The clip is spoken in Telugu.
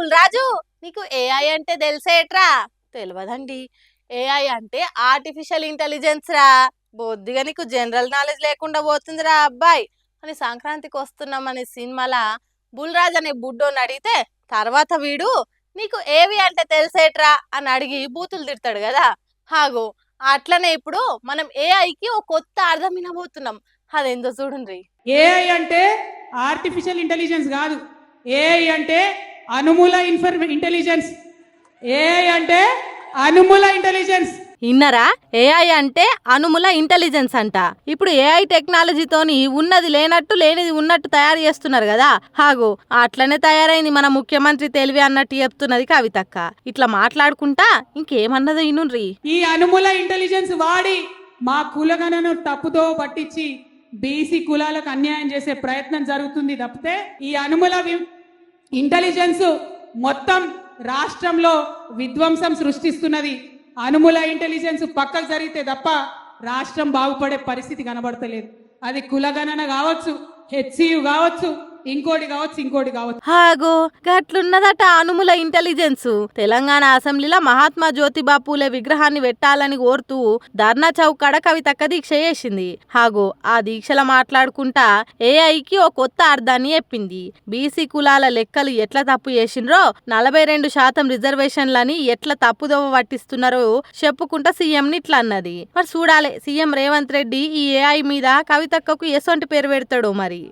బుల్రాజు, నీకు ఏఐ అంటే తెలిసేట్రా? తెలియదండి. ఏఐ అంటే ఆర్టిఫిషియల్ ఇంటెలిజెన్స్ రా. బొద్దిగా నీకు జనరల్ నాలెడ్జ్ లేకుండా పోతుందిరా అబ్బాయి అని సంక్రాంతికి వస్తున్నామనే సినిమాల బుల్రాజ్ అనే బుడ్డోని అడిగితే తర్వాత వీడు నీకు ఏవి అంటే తెలిసేట్రా అని అడిగి బూతులు తిడతాడు కదా. హాగో అట్లనే ఇప్పుడు మనం ఏఐకి ఒక కొత్త అర్థం వినబోతున్నాం. అదేందో చూడండి. ఏఐ అంటే ఆర్టిఫిషియల్ ఇంటెలిజెన్స్ కాదు. ఏఐ అంటే అనుమూల ఇంటెలిజెన్స్. ఏఐ అంటే అనుమూల ఇంటెలిజెన్స్. ఇన్నరా? ఏఐ అంటే అనుముల ఇంటెలిజెన్స్ అంట. ఇప్పుడు ఏఐ టెక్నాలజీతోని ఉన్నది లేనట్టు లేనిది ఉన్నట్టు తయారు చేస్తున్నారు కదా. హాగో అట్లనే తయారైంది మన ముఖ్యమంత్రి తెలివి అన్నట్టు చెప్తున్నది కవితక్క. ఇట్లా మాట్లాడుకుంటా ఇంకేమన్నదో ఇనుండ్రి. ఈ అనుమూల ఇంటెలిజెన్స్ వాడి మా కులగణను తప్పుదో పట్టించి బీసీ కులాలకు అన్యాయం చేసే ప్రయత్నం జరుగుతుంది తప్పితే ఈ అనుమూల ఇంటెలిజెన్స్ మొత్తం రాష్ట్రంలో విధ్వంసం సృష్టిస్తున్నది. అనుమూల ఇంటెలిజెన్స్ పక్కకు జరిగితే తప్ప రాష్ట్రం బాగుపడే పరిస్థితి కనబడతలేదు. అది కులగణన కావచ్చు, హెచ్సియు కావచ్చు, ఇంకోటి కావచ్చు. హాగో గట్లున్నదట అనుముల ఇంటెలిజెన్స్. తెలంగాణ అసెంబ్లీలో మహాత్మా జ్యోతిబా పూలే విగ్రహాన్ని పెట్టాలని కోరుతూ ధర్నా చౌక్ కాడ కవితక్క దీక్ష చేసింది. హాగో ఆ దీక్షల మాట్లాడుకుంటా ఏఐకి ఓ కొత్త అర్థాన్ని చెప్పింది. బీసీ కులాల లెక్కలు ఎట్లా తప్పు చేసిండ్రో 42% రిజర్వేషన్లని ఎట్లా తప్పుదోవ పట్టిస్తున్నారో చెప్పుకుంటా సీఎంని ఇట్లా అన్నది. మరి చూడాలి సీఎం రేవంత్ రెడ్డి ఈ ఏఐ మీద కవితక్కకు ఎసొంటి పేరు పెడతాడో మరి.